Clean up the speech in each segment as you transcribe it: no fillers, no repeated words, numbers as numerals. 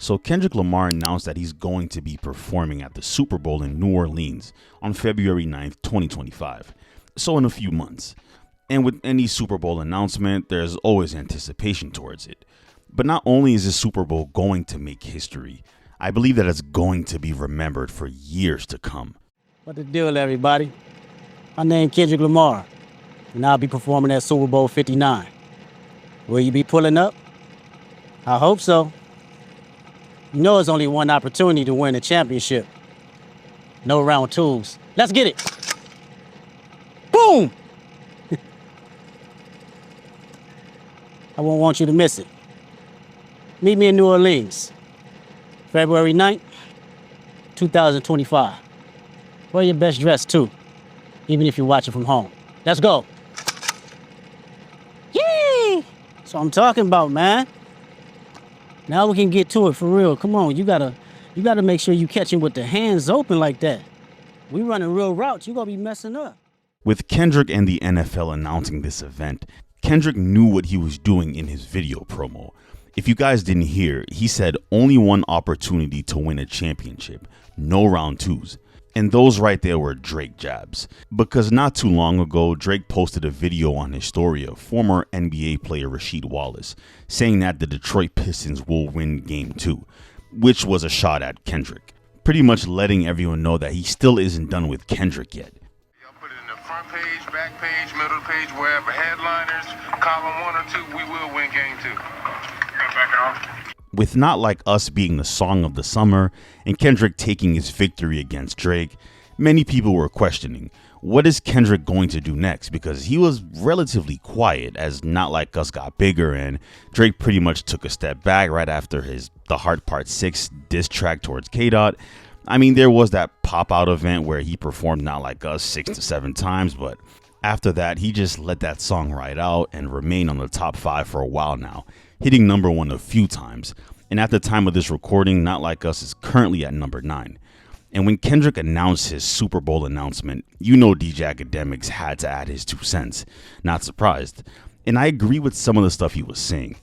So Kendrick Lamar announced that he's going to be performing at the Super Bowl in New Orleans on February 9th, 2025. So in a few months. And with any Super Bowl announcement, there's always anticipation towards it. But not only is the Super Bowl going to make history, I believe that it's going to be remembered for years to come. What the deal, everybody? My name Kendrick Lamar, and I'll be performing at Super Bowl 59. Will you be pulling up? I hope so. You know it's only one opportunity to win a championship. No round twos. Let's get it. Boom! I won't want you to miss it. Meet me in New Orleans, February 9th, 2025. Wear your best dress too, even if you're watching from home. Let's go. Yay! That's what I'm talking about, man. Now we can get to it for real. Come on, you gotta make sure you catch him with the hands open like that. We running real routes, you gonna be messing up. With Kendrick and the NFL announcing this event, Kendrick knew what he was doing in his video promo. If you guys didn't hear, he said only one opportunity to win a championship, no round twos. And those right there were Drake jabs. Because not too long ago, Drake posted a video on his story of former NBA player Rasheed Wallace saying that the Detroit Pistons will win Game 2, which was a shot at Kendrick. Pretty much letting everyone know that he still isn't done with Kendrick yet. Y'all put it in the front page, back page, middle page, wherever. Headliners, column 1 or 2, we will win Game 2. Back it off. With Not Like Us being the song of the summer and Kendrick taking his victory against Drake, many people were questioning, what is Kendrick going to do next? Because he was relatively quiet as Not Like Us got bigger and Drake pretty much took a step back right after his The Heart Part 6 diss track towards K-Dot. I mean, there was that pop-out event where he performed Not Like Us 6 to 7 times, but after that, he just let that song ride out and remain on the top 5 for a while now, hitting number 1 a few times. And at the time of this recording, Not Like Us is currently at number 9. And when Kendrick announced his Super Bowl announcement, you know DJ Academics had to add his 2 cents. Not surprised. And I agree with some of the stuff he was saying.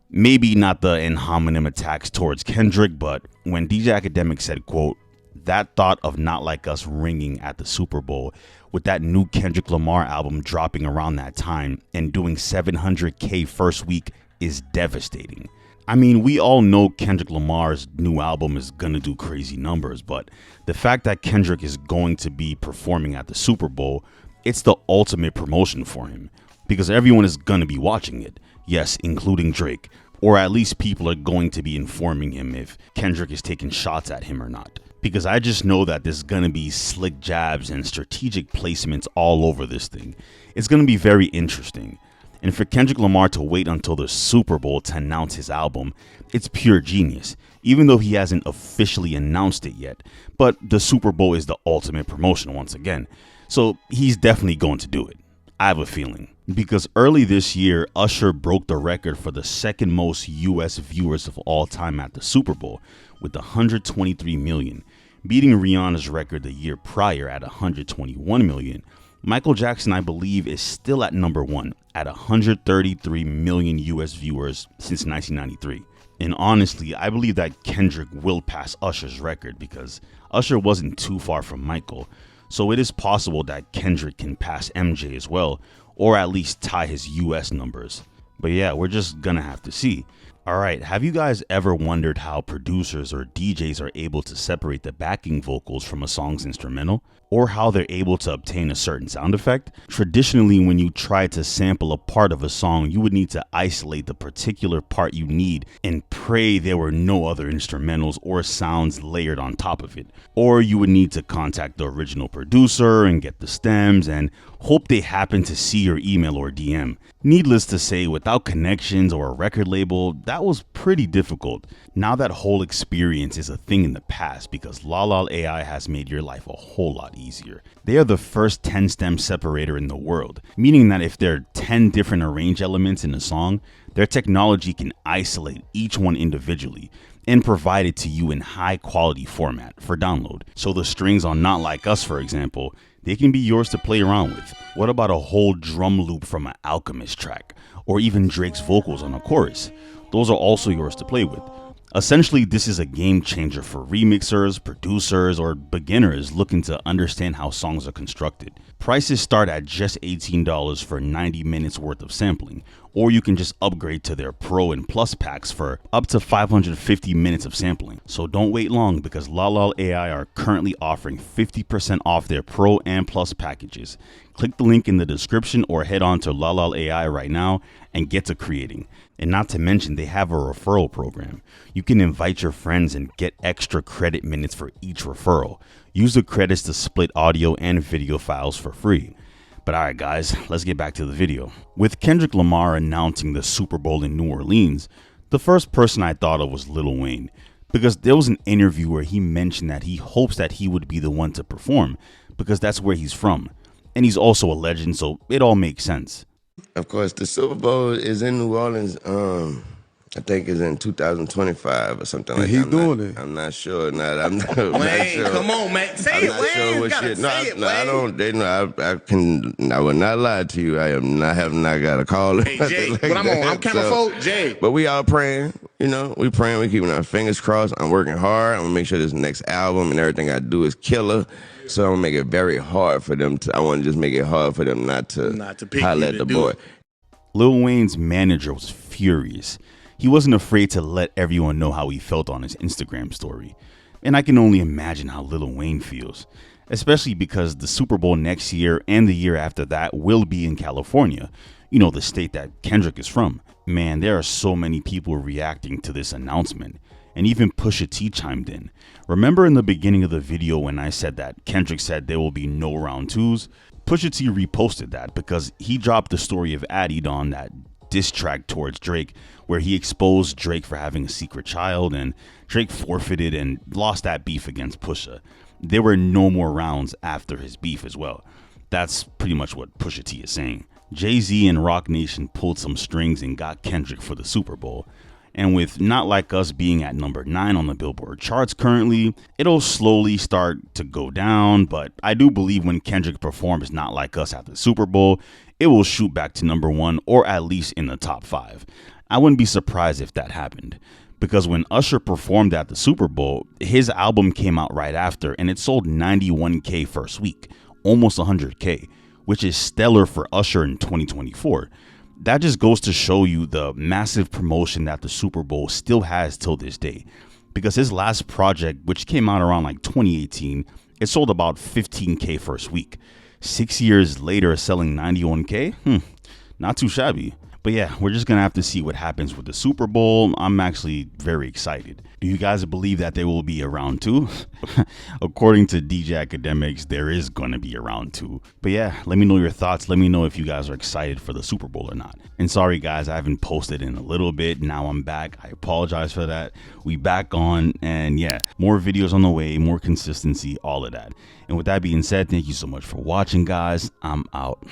Maybe not the in hominem attacks towards Kendrick, but when DJ Academics said, quote, that thought of Not Like Us ringing at the Super Bowl with that new Kendrick Lamar album dropping around that time and doing 700K first week is devastating. I mean, we all know Kendrick Lamar's new album is gonna do crazy numbers, but the fact that Kendrick is going to be performing at the Super Bowl, it's the ultimate promotion for him because everyone is gonna be watching it. Yes, including Drake, or at least people are going to be informing him if Kendrick is taking shots at him or not. Because I just know that there's gonna be slick jabs and strategic placements all over this thing. It's gonna be very interesting. And for Kendrick Lamar to wait until the Super Bowl to announce his album, it's pure genius, even though he hasn't officially announced it yet. But the Super Bowl is the ultimate promotion once again, so he's definitely going to do it. I have a feeling. Because early this year, Usher broke the record for the second most US viewers of all time at the Super Bowl with 123 million, beating Rihanna's record the year prior at 121 million. Michael Jackson, I believe, is still at number 1 at 133 million US viewers since 1993. And honestly, I believe that Kendrick will pass Usher's record because Usher wasn't too far from Michael. So it is possible that Kendrick can pass MJ as well, or at least tie his US numbers. But yeah, we're just gonna have to see. Alright, have you guys ever wondered how producers or DJs are able to separate the backing vocals from a song's instrumental? Or how they're able to obtain a certain sound effect? Traditionally, when you try to sample a part of a song, you would need to isolate the particular part you need and pray there were no other instrumentals or sounds layered on top of it. Or you would need to contact the original producer and get the stems and hope they happen to see your email or DM. Needless to say, without connections or a record label, that was pretty difficult. Now that whole experience is a thing in the past because Lala AI has made your life a whole lot easier. They are the first 10-stem separator in the world, meaning that if there are 10 different arrange elements in a song, their technology can isolate each one individually and provide it to you in high quality format for download. So the strings on Not Like Us, for example, they can be yours to play around with. What about a whole drum loop from an Alchemist track, or even Drake's vocals on a chorus? Those are also yours to play with. Essentially, this is a game changer for remixers, producers, or beginners looking to understand how songs are constructed. Prices start at just $18 for 90 minutes worth of sampling, or you can just upgrade to their Pro and Plus packs for up to 550 minutes of sampling. So don't wait long, because Lala AI are currently offering 50% off their Pro and Plus packages. Click the link in the description or head on to Lala AI right now and get to creating. And not to mention, they have a referral program. You can invite your friends and get extra credit minutes for each referral. Use the credits to split audio and video files for free. But alright guys, let's get back to the video. With Kendrick Lamar announcing the Super Bowl in New Orleans, the first person I thought of was Lil Wayne, because there was an interview where he mentioned that he hopes that he would be the one to perform, because that's where he's from. And he's also a legend, so it all makes sense. Of course, the Super Bowl is in New Orleans. I think it's in 2025 or something like that. He's doing it. I'm not sure. I'm not Wayne, sure. come on, man. Say I'm it, not Wayne. sure what Gotta shit. say it, No, I Wayne. don't. They know. I will not lie to you. I have not got a call. Hey, Jay, but I'm kind of folk, Jay. But we all praying. You know, we praying. We keeping our fingers crossed. I'm working hard. I'm gonna make sure this next album and everything I do is killer. So I'm gonna make it very hard for them to. I want to just make it hard for them not to pick holler you at to the do boy. it. Lil Wayne's manager was furious. He wasn't afraid to let everyone know how he felt on his Instagram story. And I can only imagine how Lil Wayne feels, especially because the Super Bowl next year and the year after that will be in California, you know, the state that Kendrick is from. Man, there are so many people reacting to this announcement, and even Pusha T chimed in. Remember in the beginning of the video when I said that Kendrick said there will be no round twos? Pusha T reposted that because he dropped the story of Adidon, that diss track towards Drake, where he exposed Drake for having a secret child, and Drake forfeited and lost that beef against Pusha. There were no more rounds after his beef as well. That's pretty much what Pusha T is saying. Jay-Z and Rock Nation pulled some strings and got Kendrick for the Super Bowl. And with Not Like Us being at number 9 on the Billboard charts currently, it'll slowly start to go down, but I do believe when Kendrick performs Not Like Us at the Super Bowl, it will shoot back to number 1 or at least in the top 5. I wouldn't be surprised if that happened, because when Usher performed at the Super Bowl, his album came out right after and it sold 91K first week, almost 100K, which is stellar for Usher in 2024. That just goes to show you the massive promotion that the Super Bowl still has till this day, because his last project, which came out around like 2018, it sold about 15K first week. 6 years later, selling 91K, not too shabby. But yeah, we're just gonna have to see what happens with the Super Bowl. I'm actually very excited. Do you guys believe that there will be a round 2? According to DJ Academics, there is gonna be a round 2. But yeah, let me know your thoughts. Let me know if you guys are excited for the Super Bowl or not. And sorry guys, I haven't posted in a little bit. Now I'm back. I apologize for that. We back on, and yeah, more videos on the way, more consistency, all of that. And with that being said, thank you so much for watching, guys. I'm out.